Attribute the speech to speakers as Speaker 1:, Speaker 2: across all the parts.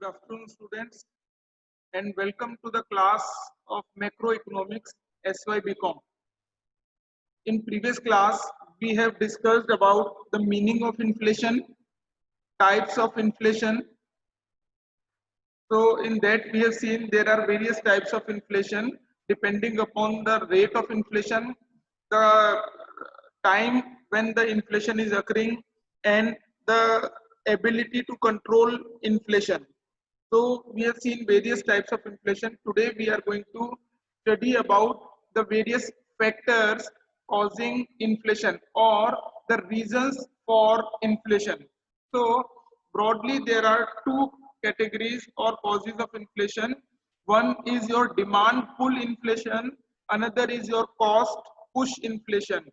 Speaker 1: Good afternoon, students, and welcome to the class of Macroeconomics SYBCom. In previous class, we have discussed about the meaning of inflation, types of inflation. So, in that we have seen there are various types of inflation depending upon the rate of inflation, the time when the inflation is occurring, and the ability to control inflation. So we have seen various types of inflation. Today we are going to study about the various factors causing inflation or the reasons for inflation. So broadly there are two categories or causes of inflation. One is your demand pull inflation, another is your cost push inflation.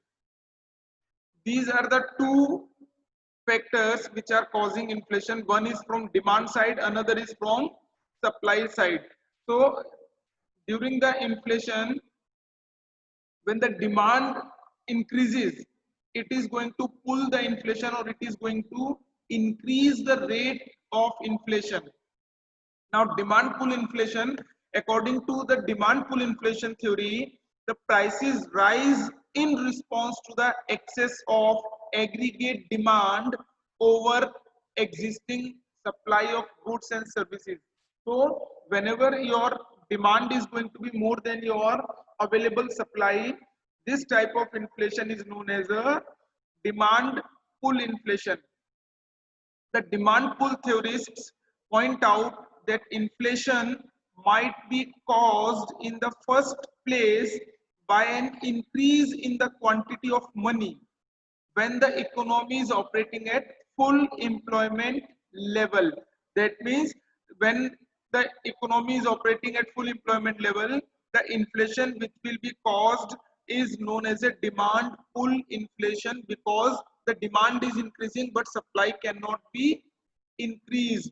Speaker 1: These are the two factors which are causing inflation. One is from demand side, another is from supply side. So during the inflation, when the demand increases, it is going to pull the inflation or it is going to increase the rate of inflation. Now demand pull inflation, according to the demand pull inflation theory, the prices rise in response to the excess of aggregate demand over existing supply of goods and services. So whenever your demand is going to be more than your available supply, this type of inflation is known as a demand pull inflation. The demand pull theorists point out that inflation might be caused in the first place by an increase in the quantity of money when the economy is operating at full employment level. That means when the economy is operating at full employment level, the inflation which will be caused is known as a demand pull inflation, because the demand is increasing but supply cannot be increased.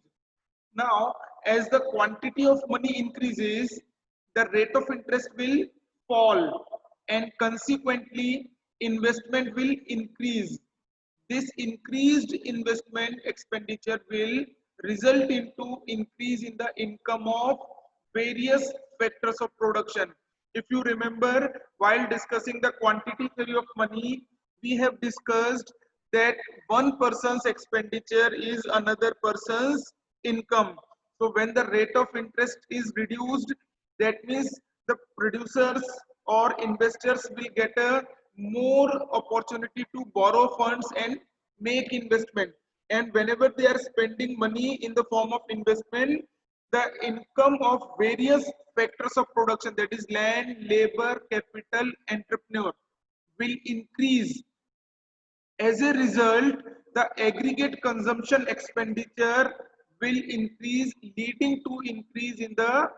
Speaker 1: Now, as the quantity of money increases, the rate of interest will fall and consequently investment will increase. This increased investment expenditure will result into increase in the income of various factors of production. If you remember, while discussing the quantity theory of money, we have discussed that one person's expenditure is another person's income. So when the rate of interest is reduced, that means the producers or investors will get a more opportunity to borrow funds and make investment. And whenever they are spending money in the form of investment, the income of various factors of production, that is land, labor, capital, entrepreneur, will increase. As a result, the aggregate consumption expenditure will increase, leading to increase in the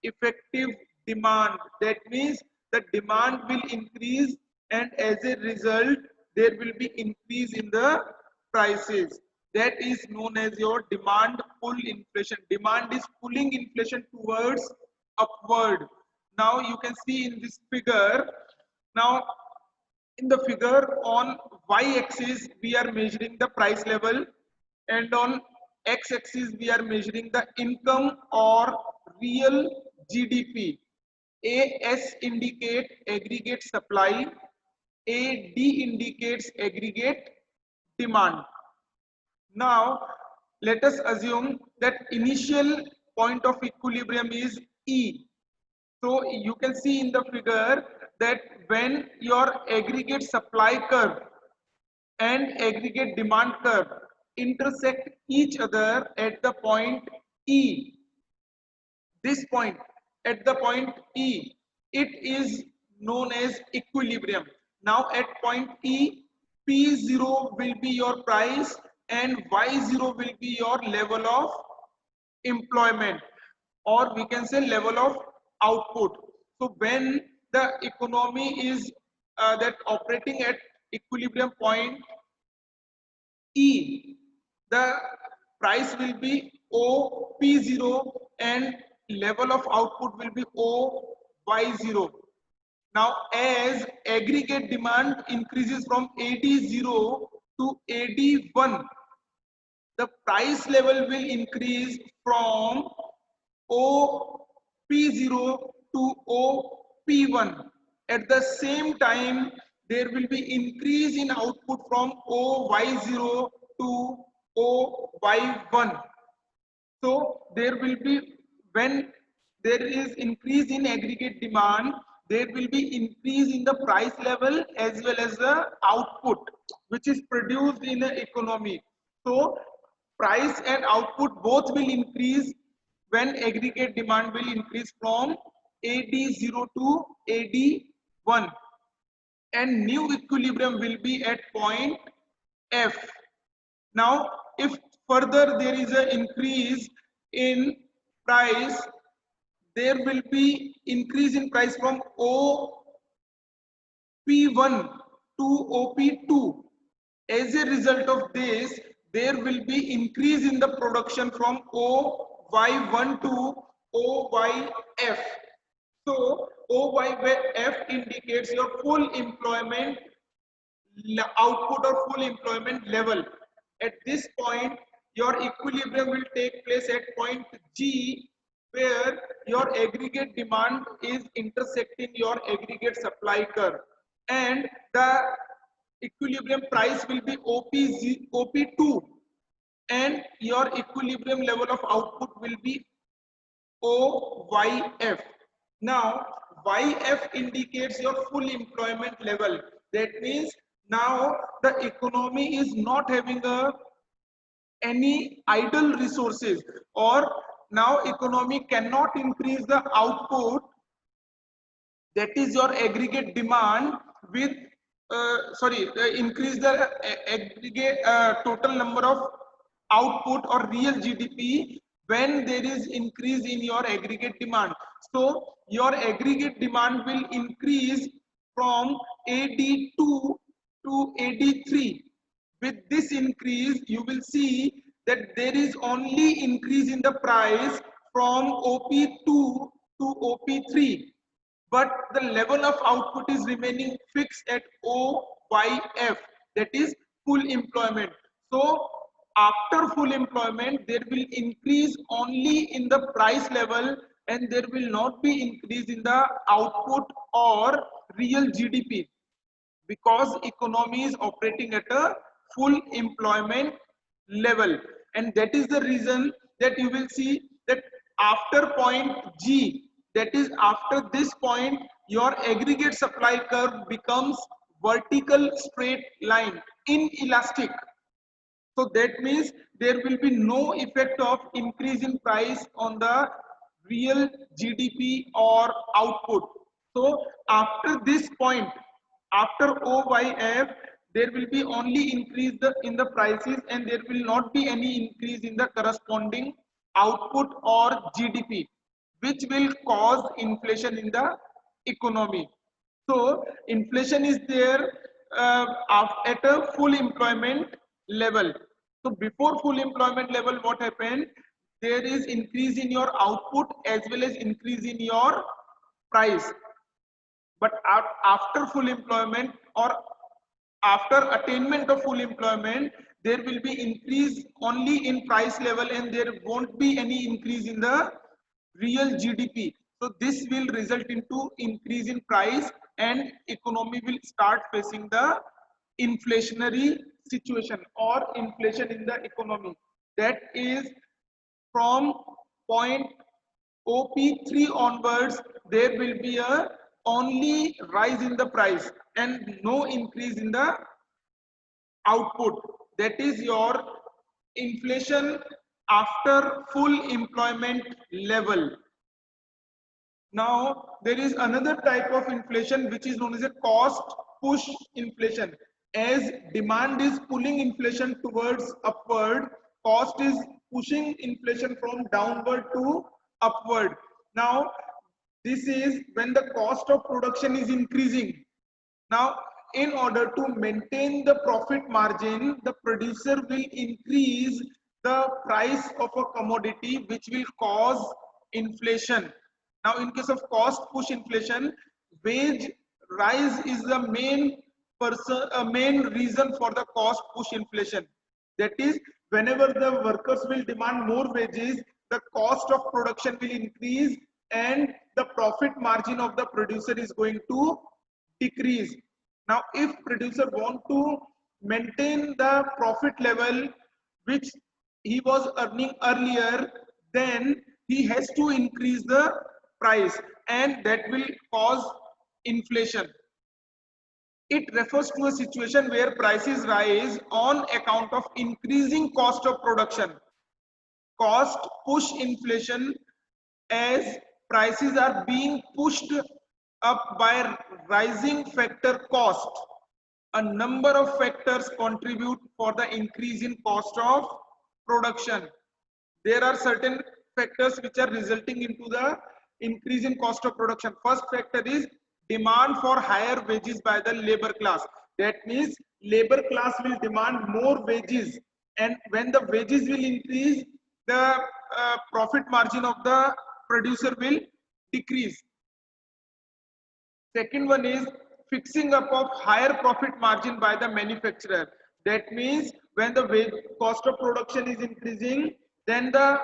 Speaker 1: effective demand. That means the demand will increase, and as a result, there will be increase in the prices. That is known as your demand pull inflation. Demand is pulling inflation towards upward. Now you can see in this figure. Now in the figure, on y-axis we are measuring the price level, and on x-axis we are measuring the income or real GDP. AS indicate aggregate supply, AD indicates aggregate demand. Now let us assume that initial point of equilibrium is E. So you can see in the figure that when your aggregate supply curve and aggregate demand curve intersect each other at the point E, this point at the point E, it is known as equilibrium. Now at point E, P0 will be your price and Y0 will be your level of employment, or we can say level of output. So when the economy is that operating at equilibrium point E, the price will be OP0 and level of output will be OY0. Now as aggregate demand increases from AD0 to AD1, the price level will increase from OP0 to OP1. At the same time, there will be increase in output from OY0 to OY1. So there will be, when there is increase in aggregate demand, there will be increase in the price level as well as the output which is produced in the economy. So price and output both will increase when aggregate demand will increase from AD0 to AD1, and new equilibrium will be at point F. Now, if further there is an increase in price, there will be increase in price from OP1 to OP2. As a result of this, there will be increase in the production from OY1 to OYF. So OYF indicates your full employment output or full employment level. At this point, your equilibrium will take place at point G, where your aggregate demand is intersecting your aggregate supply curve, and the equilibrium price will be OP2, and your equilibrium level of output will be OYF. Now, YF indicates your full employment level. That means now the economy is not having any idle resources, or now economy cannot increase the output, that is your aggregate demand, with increase the aggregate total number of output or real GDP when there is increase in your aggregate demand. So your aggregate demand will increase from AD2 to AD3. With this increase, you will see that there is only increase in the price from OP2 to OP3, but the level of output is remaining fixed at OYF, that is full employment. So after full employment, there will increase only in the price level, and there will not be increase in the output or real GDP, because economy is operating at a full employment level. And that is the reason that you will see that after point G, that is after this point, your aggregate supply curve becomes vertical straight line, inelastic. So that means there will be no effect of increase in price on the real GDP or output. So after this point, after OYF, there will be only increase in the prices, and there will not be any increase in the corresponding output or GDP, which will cause inflation in the economy. So inflation is there at a full employment level. So before full employment level, what happened? There is increase in your output as well as increase in your price. But after full employment, or after attainment of full employment, there will be increase only in price level, and there won't be any increase in the real GDP. So this will result into increase in price, and economy will start facing the inflationary situation or inflation in the economy. That is from point OP3 onwards, there will be a only rise in the price and no increase in the output. That is your inflation after full employment level. Now, there is another type of inflation which is known as a cost push inflation. As demand is pulling inflation towards upward, cost is pushing inflation from downward to upward. Now, this is when the cost of production is increasing. Now, in order to maintain the profit margin, the producer will increase the price of a commodity, which will cause inflation. Now, in case of cost push inflation, wage rise is the main reason for the cost push inflation. That is, whenever the workers will demand more wages, the cost of production will increase and the profit margin of the producer is going to decrease. Now, if producer want to maintain the profit level which he was earning earlier, then he has to increase the price, and that will cause inflation. It refers to a situation where prices rise on account of increasing cost of production. Cost push inflation, as prices are being pushed up by rising factor cost. A number of factors contribute for the increase in cost of production. There are certain factors which are resulting into the increase in cost of production. First factor is demand for higher wages by the labor class. That means labor class will demand more wages, and when the wages will increase, the profit margin of the producer will decrease. Second one is fixing up of higher profit margin by the manufacturer. That means when the cost of production is increasing, then the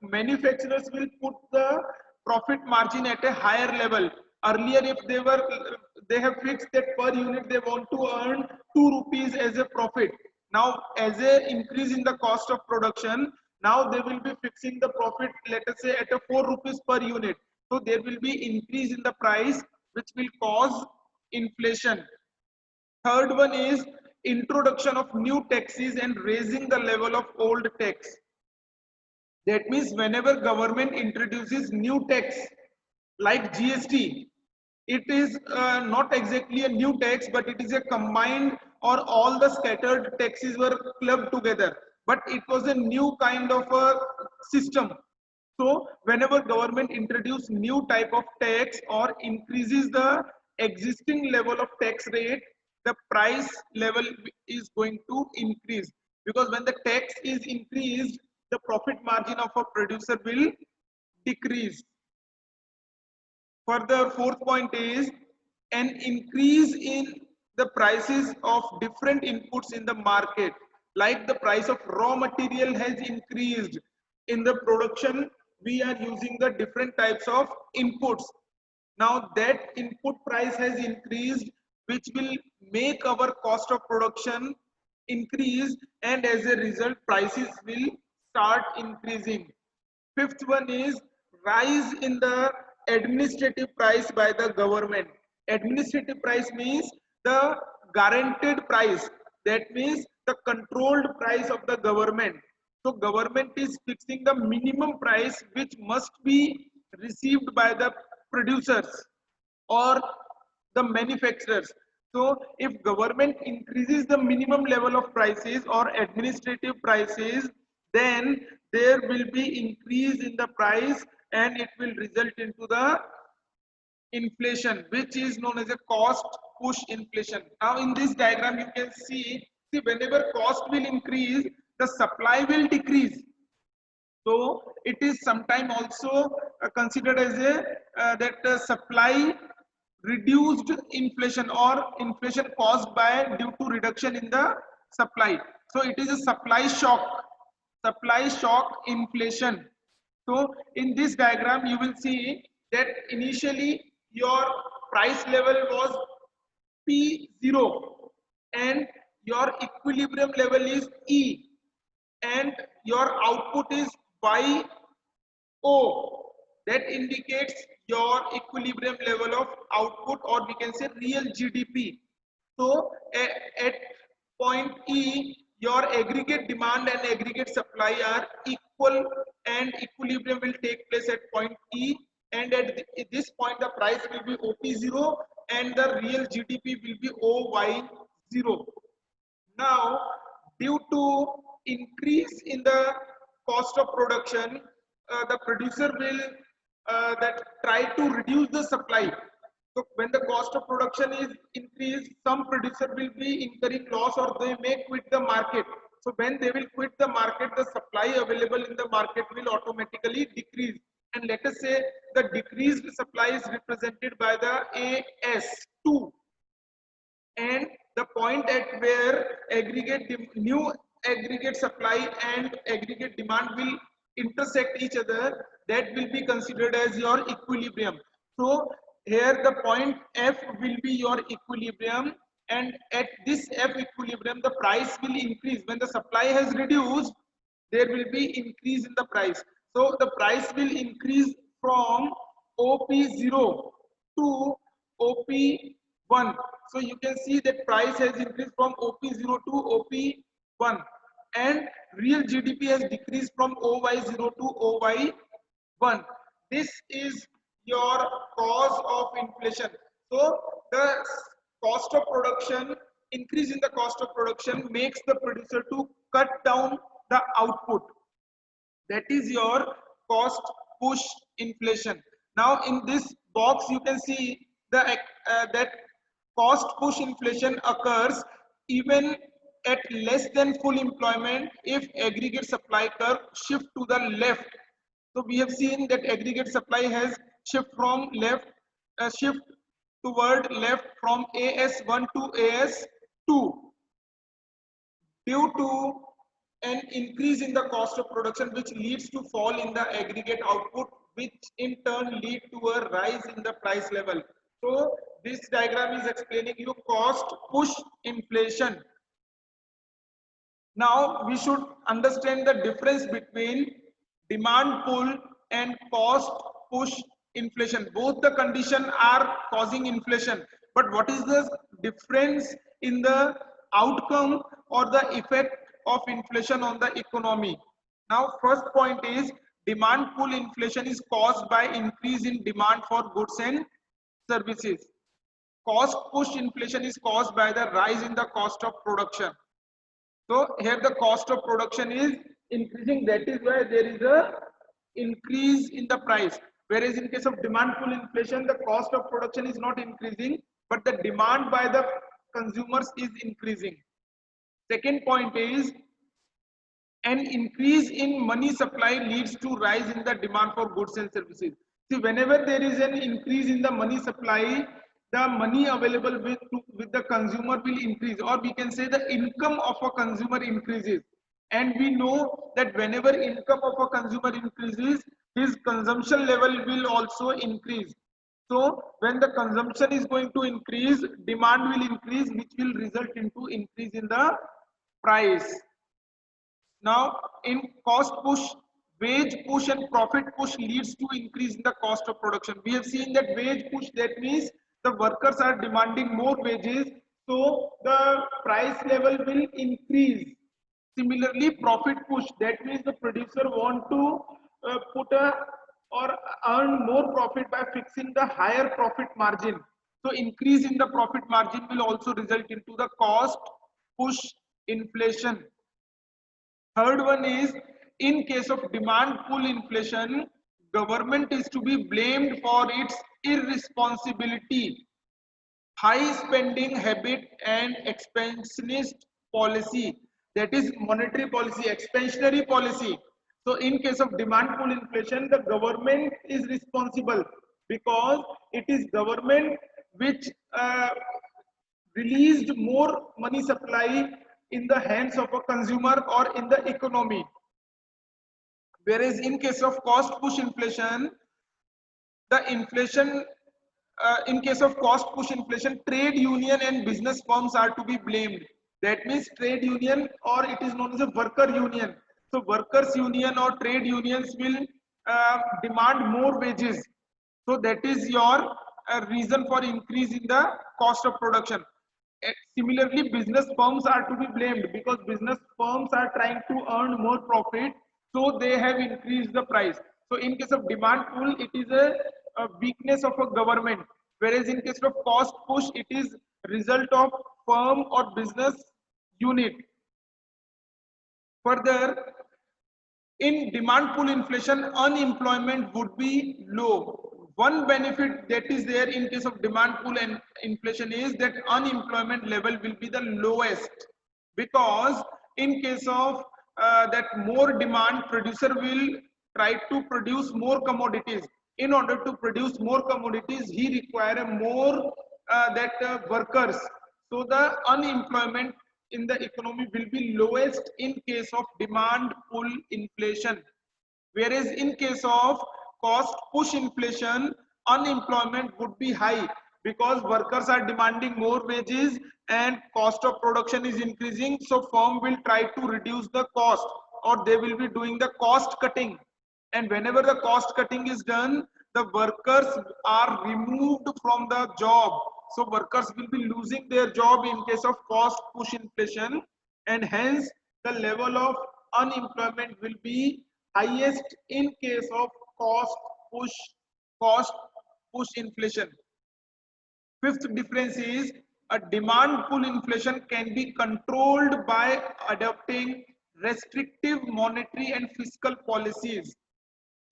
Speaker 1: manufacturers will put the profit margin at a higher level. Earlier, if they have fixed that per unit they want to earn 2 rupees as a profit. Now, as a increase in the cost of production, now they will be fixing the profit, let us say, at a 4 rupees per unit. So there will be increase in the price, which will cause inflation. Third one is introduction of new taxes and raising the level of old tax. That means whenever government introduces new tax like GST, it is not exactly a new tax, but it is a combined, or all the scattered taxes were clubbed together, but it was a new kind of a system. So whenever government introduces new type of tax or increases the existing level of tax rate, the price level is going to increase, because when the tax is increased, the profit margin of a producer will decrease. Further, fourth point is an increase in the prices of different inputs in the market, like the price of raw material has increased. In the production, we are using the different types of inputs. Now that input price has increased, which will make our cost of production increase, and as a result prices will start increasing. Fifth one is rise in the administrative price by the government. Administrative price means the guaranteed price. That means the controlled price of the government. So government is fixing the minimum price which must be received by the producers or the manufacturers. So if government increases the minimum level of prices or administrative prices, then there will be increase in the price, and it will result into the inflation, which is known as a cost push inflation. Now in this diagram you can see whenever cost will increase, the supply will decrease. So it is sometime also considered as a supply reduced inflation, or inflation caused by due to reduction in the supply. So it is a supply shock inflation. So in this diagram you will see that initially your price level was P0 and your equilibrium level is E, and your output is YO. That indicates your equilibrium level of output, or we can say real GDP. So at point E, your aggregate demand and aggregate supply are equal, and equilibrium will take place at point E, and at this point the price will be OP0 and the real GDP will be OY0. Now, due to increase in the cost of production, the producer will that try to reduce the supply. So when the cost of production is increased, some producer will be incurring loss, or they may quit the market. So when they will quit the market, the supply available in the market will automatically decrease. And let us say the decreased supply is represented by the AS2, and the point at where new aggregate supply and aggregate demand will intersect each other, that will be considered as your equilibrium. So here the point F will be your equilibrium, and at this F equilibrium the price will increase. When the supply has reduced, there will be increase in the price. So the price will increase from OP0 to OP1. So you can see that price has increased from OP0 to OP1, and real GDP has decreased from OY0 to OY1. This is your cause of inflation. So the cost of production, increase in the cost of production makes the producer to cut down the output. That is your cost push inflation. Now in this box you can see that cost push inflation occurs even at less than full employment if aggregate supply curve shift to the left. So we have seen that aggregate supply has shift toward left from AS1 to AS2 due to an increase in the cost of production, which leads to fall in the aggregate output, which in turn lead to a rise in the price level. So this diagram is explaining you cost push inflation. Now we should understand the difference between demand pull and cost push inflation. Both the condition are causing inflation, but what is the difference in the outcome or the effect of inflation on the economy? Now first point is demand pull inflation is caused by increase in demand for goods and services. Cost push inflation is caused by the rise in the cost of production. So here the cost of production is increasing, that is why there is a increase in the price. Whereas in case of demand pull inflation, the cost of production is not increasing, but the demand by the consumers is increasing. Second point is an increase in money supply leads to rise in the demand for goods and services. See, whenever there is an increase in the money supply, the money available with the consumer will increase, or we can say the income of a consumer increases. And we know that whenever income of a consumer increases, his consumption level will also increase. So when the consumption is going to increase, demand will increase, which will result into increase in the price. Now in cost push, wage push and profit push leads to increase in the cost of production. We have seen that wage push, that means the workers are demanding more wages, so the price level will increase. Similarly, profit push, that means the producer want to put a or earn more profit by fixing the higher profit margin. So increase in the profit margin will also result into the cost push inflation. Third one is in case of demand pull inflation, government is to be blamed for its irresponsibility, high spending habit and expansionist policy. That is monetary policy, expansionary policy. So in case of demand pull inflation, the government is responsible because it is government which released more money supply in the hands of a consumer or in the economy. Whereas in case of cost push inflation, the inflation in case of cost push inflation, trade union and business firms are to be blamed. That means trade union, or it is known as a worker union. So workers union or trade unions will demand more wages. So that is your reason for increase in the cost of production. Similarly, business firms are to be blamed because business firms are trying to earn more profit, so they have increased the price. So in case of demand pull, it is a weakness of a government, whereas in case of cost push, it is result of firm or business unit. Further, in demand pull inflation, unemployment would be low. One benefit that is there in case of demand pull and inflation is that unemployment level will be the lowest, because in case of that more demand, producer will try to produce more commodities. In order to produce more commodities, he require more workers. So the unemployment in the economy will be lowest in case of demand pull inflation. Whereas in case of cost push inflation, unemployment would be high because workers are demanding more wages and cost of production is increasing. So firm will try to reduce the cost, or they will be doing the cost cutting. And whenever the cost cutting is done, the workers are removed from the job. So workers will be losing their job in case of cost push inflation, and hence the level of unemployment will be highest in case of cost push cost push inflation. Fifth difference is a demand pull inflation can be controlled by adopting restrictive monetary and fiscal policies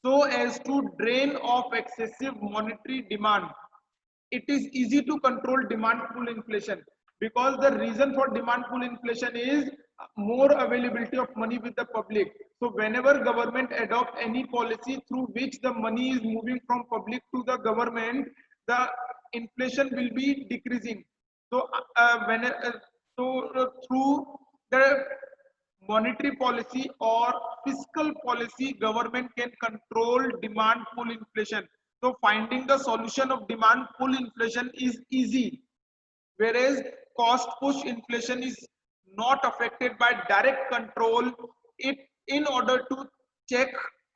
Speaker 1: so as to drain off excessive monetary demand. It is easy to control demand pull inflation because the reason for demand pull inflation is more availability of money with the public. So whenever government adopt any policy through which the money is moving from public to the government, the inflation will be decreasing. So through the monetary policy or fiscal policy, government can control demand pull inflation. So finding the solution of demand pull inflation is easy, whereas cost push inflation is not affected by direct control. It In order to check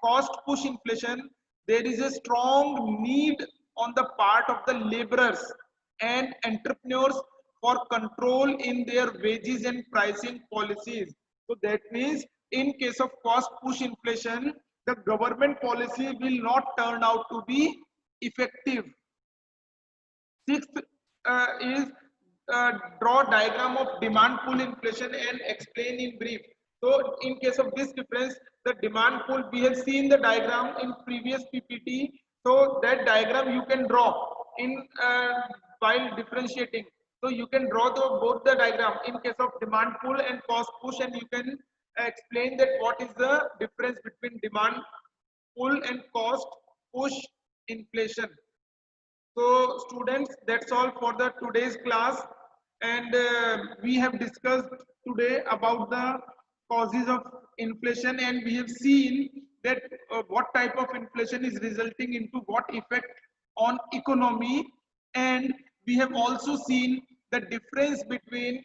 Speaker 1: cost push inflation, there is a strong need on the part of the laborers and entrepreneurs for control in their wages and pricing policies. So that means in case of cost push inflation, the government policy will not turn out to be effective. Sixth is draw diagram of demand pull inflation and explain in brief. So in case of this difference, the demand pull, we have seen the diagram in previous PPT. So that diagram you can draw in while differentiating. So you can draw both the diagram in case of demand pull and cost push, and you can explain that what is the difference between demand pull and cost push inflation. So students, that's all for the today's class, and we have discussed today about the causes of inflation, and we have seen that what type of inflation is resulting into what effect on economy, and we have also seen the difference between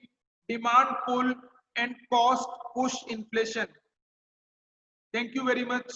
Speaker 1: demand pull and cost push inflation. Thank you very much.